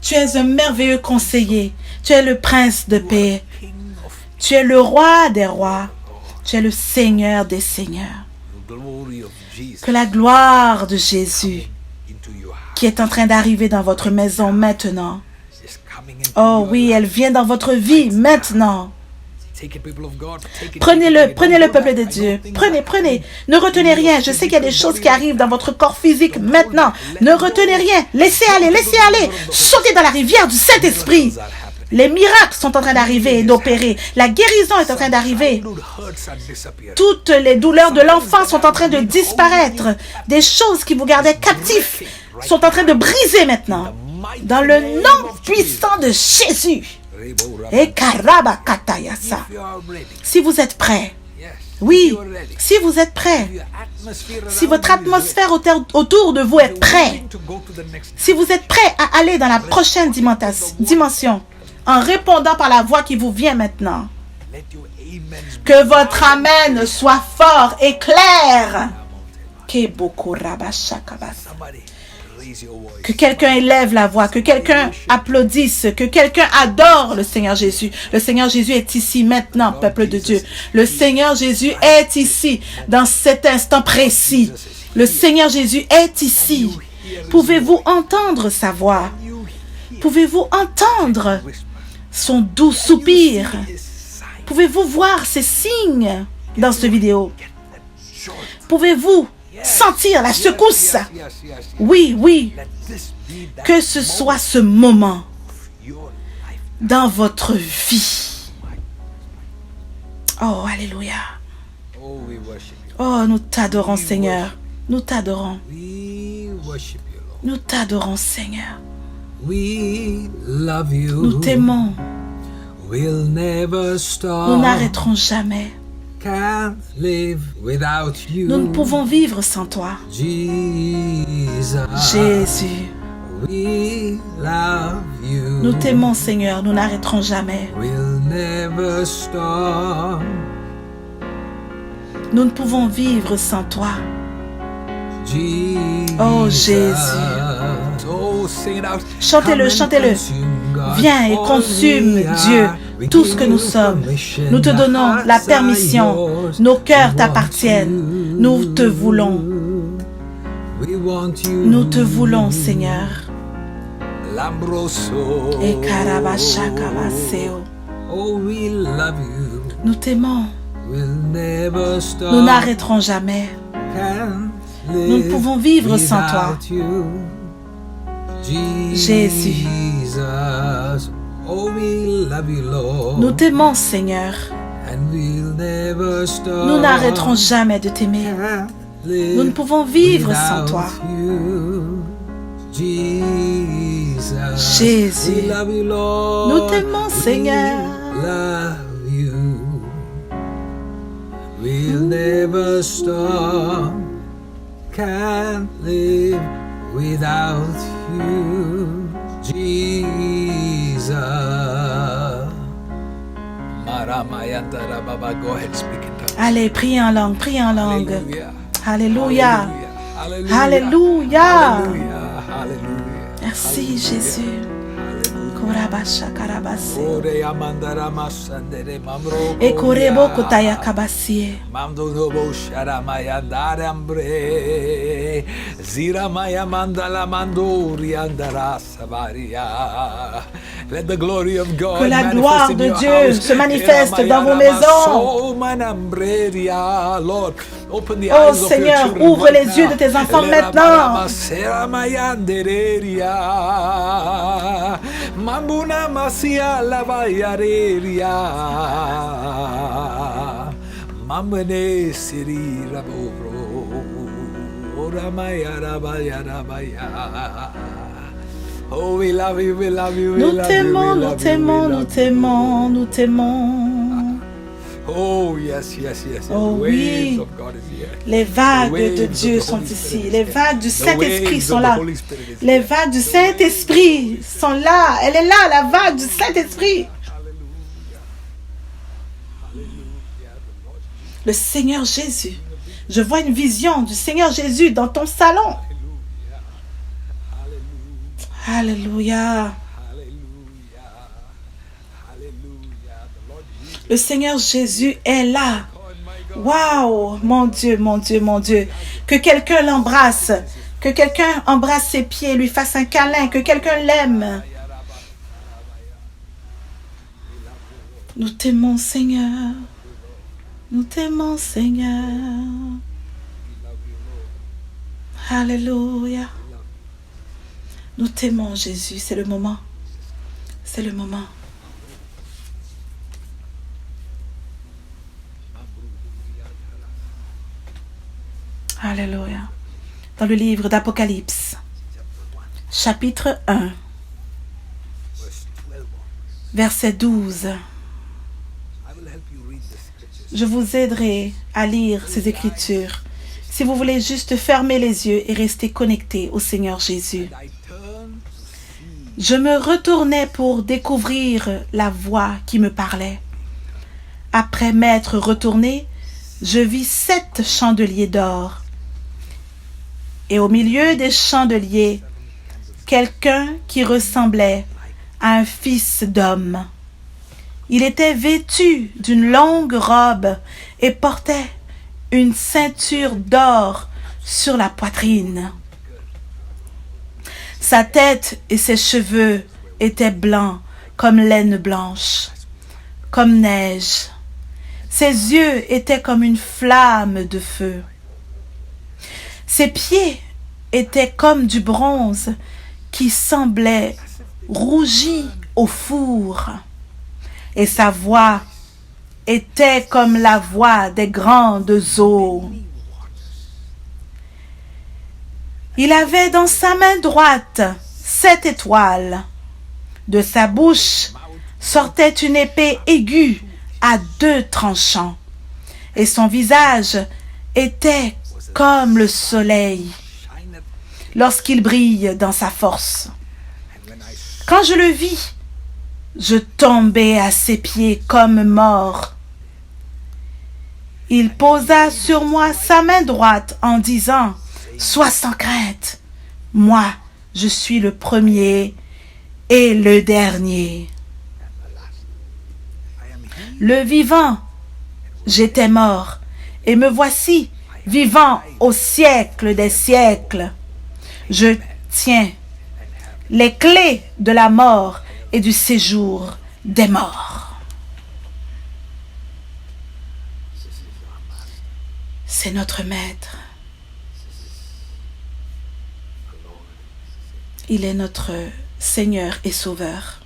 tu es un merveilleux conseiller, tu es le prince de paix, tu es le roi des rois, tu es le Seigneur des seigneurs. Que la gloire de Jésus qui est en train d'arriver dans votre maison maintenant, oh oui, elle vient dans votre vie maintenant. Prenez-le, prenez le peuple de Dieu. Prenez. Ne retenez rien. Je sais qu'il y a des choses qui arrivent dans votre corps physique maintenant. Ne retenez rien. Laissez aller. Sautez dans la rivière du Saint-Esprit. Les miracles sont en train d'arriver et d'opérer. La guérison est en train d'arriver. Childhood hurts are disappearing. Toutes les douleurs de l'enfant sont en train de disparaître. Des choses qui vous gardaient captifs sont en train de briser maintenant. Dans le nom puissant de Jésus. Et karaba katayasa. If you are ready, Si vous êtes prêts, yes. oui, If you are ready, si vous êtes prêts, your atmosphere si around votre you is atmosphère autour de vous est ready. prête, Willing to go to the next si vous êtes prêt à aller dans la prochaine dimension, en répondant par la voix qui vous vient maintenant, let your amens be que votre amen soit fort et clair. Kebokorabashakabas. somebody raise your voice. Que quelqu'un élève la voix, que quelqu'un applaudisse, que quelqu'un adore le Seigneur Jésus. Le Seigneur Jésus est ici maintenant, peuple de Dieu. Le Seigneur Jésus est ici, dans cet instant précis. Le Seigneur Jésus est ici. Pouvez-vous entendre sa voix? You Pouvez-vous entendre son doux soupir? Pouvez-vous voir ces signes dans cette vidéo? Pouvez-vous sentir la secousse? yes, yes. Oui, oui. Let this be that Que ce soit ce moment your life. dans votre vie. Oh, alléluia. Oh, we worship you. Oh, nous t'adorons, Seigneur. Nous t'adorons. We worship you, Lord. Nous t'adorons, Seigneur. We love you. Nous t'aimons. We'll never stop. Nous n'arrêterons jamais. Can't live without you. Nous ne pouvons vivre sans toi. Jesus. Jésus, We love you. nous t'aimons, Seigneur. Nous n'arrêterons jamais. We'll never stop. Nous ne pouvons vivre sans toi. Jesus. Oh, Jésus. Oh, sing it out. Chantez-le, Come and chantez-le. consume, God. Viens et consume, All we Dieu, are. We tout give ce que nous you sommes. permission. Nous te donnons Our la hearts are permission. yours. Nos cœurs We t'appartiennent. want you. Nous te voulons. We want you. Nous te voulons, Seigneur. Lambroso. Et karabashakabaseo. Oh, we love you. Nous t'aimons. We'll never stop. Nous n'arrêterons jamais. Can't Nous ne live pouvons vivre sans toi. without you. Jésus. Jesus. Oh, we love you, Lord. Nous t'aimons, Seigneur. And we'll never stop. Nous n'arrêterons jamais de t'aimer. Can't live Nous ne pouvons vivre sans without toi. you. Jesus. Jésus. We love you, Lord. Nous t'aimons, Seigneur. We love you. We'll never stop. Can't live without you, Jesus. Maramayantara Baba, go ahead, speak in tongues. Allez, priez en langue, priez en langue. Hallelujah. Alléluia. Alléluia. Hallelujah. Hallelujah. Merci, Jésus. Korabashakarabase. Ore amandara masandere mamro. Et korebo kotaya kabasie. Mamdo dobo shara mayandare ambre. Zira maya mandala mandori andara sabaria. Let the glory of God Que la manifest gloire in de your Dieu house. se manifeste dans vos Era maisons. maso manambreria. Lord, open the Oh eyes of your Seigneur, children ouvre right les now. yeux de tes enfants Lera maintenant. masera mayandereria. Mambuna masia lavayareria. Mamane siri raboro. Oramaya rabaya rabaya. Oh, we love you, we love you, we Nous love you, t'aimons, we nous love you, t'aimons, we nous love you. t'aimons, nous t'aimons. Oh, yes, yes, yes. Oh, The oui. waves of God is here. Les vagues The waves de of Dieu the sont Holy ici. Spirit is Les here. vagues du The Saint-Esprit waves sont of the là. Holy Spirit is Les here. vagues du Saint-Esprit sont là. Elle est là, la vague du Saint-Esprit. Le Seigneur Jésus. Je vois une vision du Seigneur Jésus dans ton salon. Alléluia. Le Seigneur Jésus est là. Waouh, mon Dieu, mon Dieu, mon Dieu. Que quelqu'un l'embrasse. Que quelqu'un embrasse ses pieds, lui fasse un câlin. Que quelqu'un l'aime. Nous t'aimons, Seigneur. Nous t'aimons, Seigneur. Alléluia. Nous t'aimons, Jésus. C'est le moment. C'est le moment. Alléluia. Dans le livre d'Apocalypse, chapitre 1, verset 12. Je vous aiderai à lire ces écritures. Si vous voulez juste fermer les yeux et rester connecté au Seigneur Jésus. Je me retournai pour découvrir la voix qui me parlait. Après m'être retourné, je vis 7 chandeliers d'or. Et au milieu des chandeliers, quelqu'un qui ressemblait à un fils d'homme. Il était vêtu d'une longue robe et portait une ceinture d'or sur la poitrine. Sa tête et ses cheveux étaient blancs comme laine blanche, comme neige. Ses yeux étaient comme une flamme de feu. Ses pieds étaient comme du bronze qui semblait rougi au four. Et sa voix était comme la voix des grandes eaux. Il avait dans sa main droite 7 étoiles. De sa bouche sortait une épée aiguë à 2 tranchants. Et son visage était comme le soleil lorsqu'il brille dans sa force. Quand je le vis, je tombai à ses pieds comme mort. Il posa sur moi sa main droite en disant, « Sois sans crainte, moi je suis le premier et le dernier. » Le vivant, j'étais mort, et me voici vivant au siècle des siècles. Je tiens les clés de la mort et du séjour des morts. C'est notre Maître. Il est notre Seigneur et Sauveur.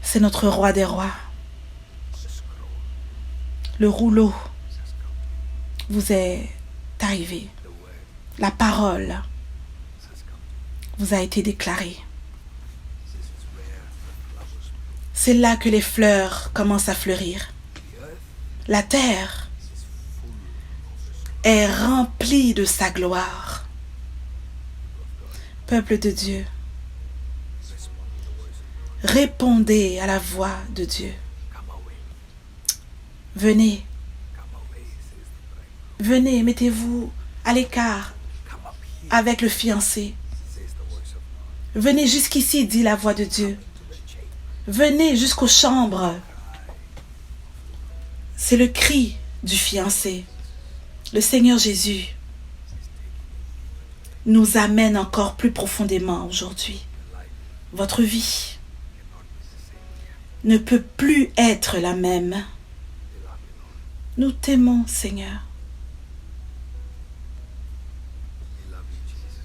C'est notre Roi des rois. Le rouleau vous est arrivé. La parole vous a été déclarée. C'est là que les fleurs commencent à fleurir. La terre est remplie de sa gloire. Peuple de Dieu, répondez à la voix de Dieu. Venez, venez, mettez-vous à l'écart avec le fiancé. Venez jusqu'ici, dit la voix de Dieu. Venez jusqu'aux chambres. C'est le cri du fiancé. Le Seigneur Jésus nous amène encore plus profondément aujourd'hui. Votre vie ne peut plus être la même. Nous t'aimons, Seigneur.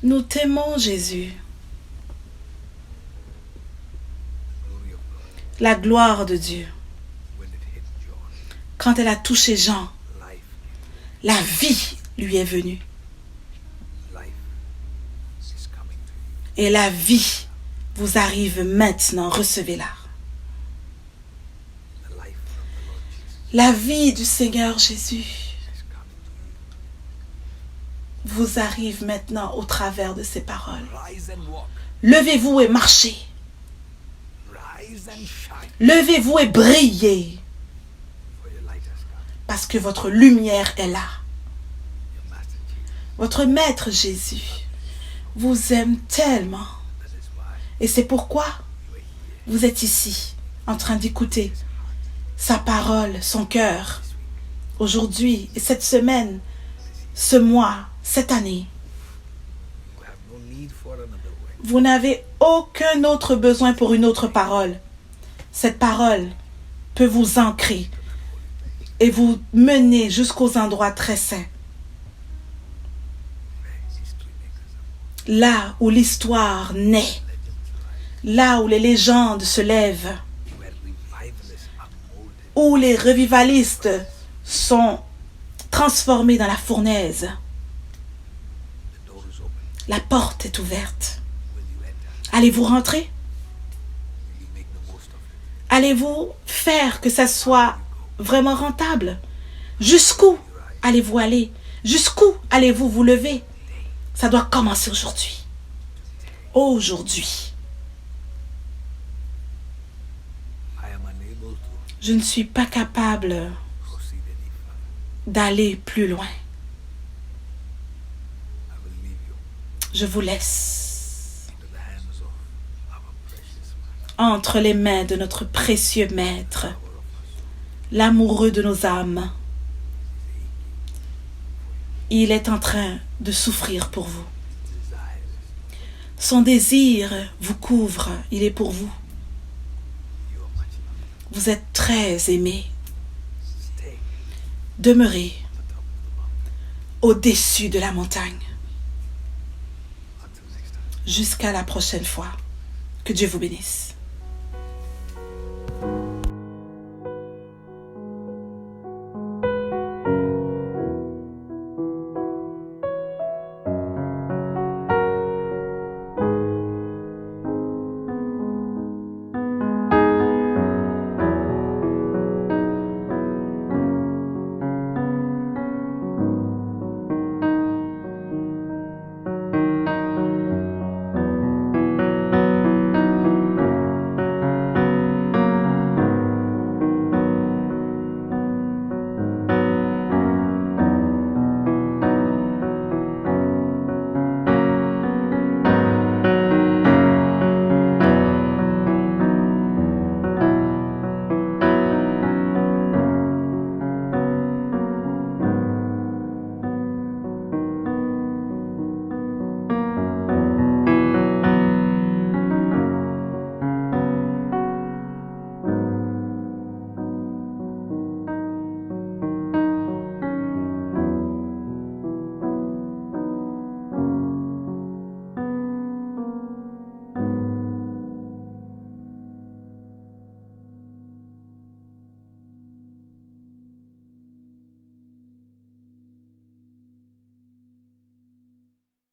Nous t'aimons, Jésus. La gloire de Dieu, quand elle a touché Jean, la vie lui est venue. Et la vie vous arrive maintenant, recevez-la. La vie du Seigneur Jésus vous arrive maintenant au travers de ces paroles. Levez-vous et marchez. Levez-vous et brillez. Parce que votre lumière est là. Votre Maître Jésus vous aime tellement. Et c'est pourquoi vous êtes ici, en train d'écouter sa parole, son cœur. Aujourd'hui et cette semaine, ce mois, cette année. Vous n'avez aucun autre besoin pour une autre parole. Cette parole peut vous ancrer et vous mener jusqu'aux endroits très saints. Là où l'histoire naît, là où les légendes se lèvent, où les revivalistes sont transformés dans la fournaise. The door is open. La porte est ouverte. Will you enter? Allez-vous rentrer? Will you make the most of it? Allez-vous faire que ça soit vraiment rentable? Jusqu'où allez-vous aller? Jusqu'où allez-vous vous lever? Ça doit commencer aujourd'hui. Aujourd'hui. I am unable to Je ne suis pas capable proceed any further. d'aller plus loin. I will leave you Je vous laisse into the hands of our precious Master, entre les mains de notre précieux Maître, our of us. l'amoureux de nos âmes. Il est en train de souffrir pour vous. Son désir vous couvre, il est pour vous. You are much loved. Vous êtes très aimé. Stay Demeurez at the top of the mountain au-dessus de la montagne until next time. jusqu'à la prochaine fois. Que Dieu vous bénisse.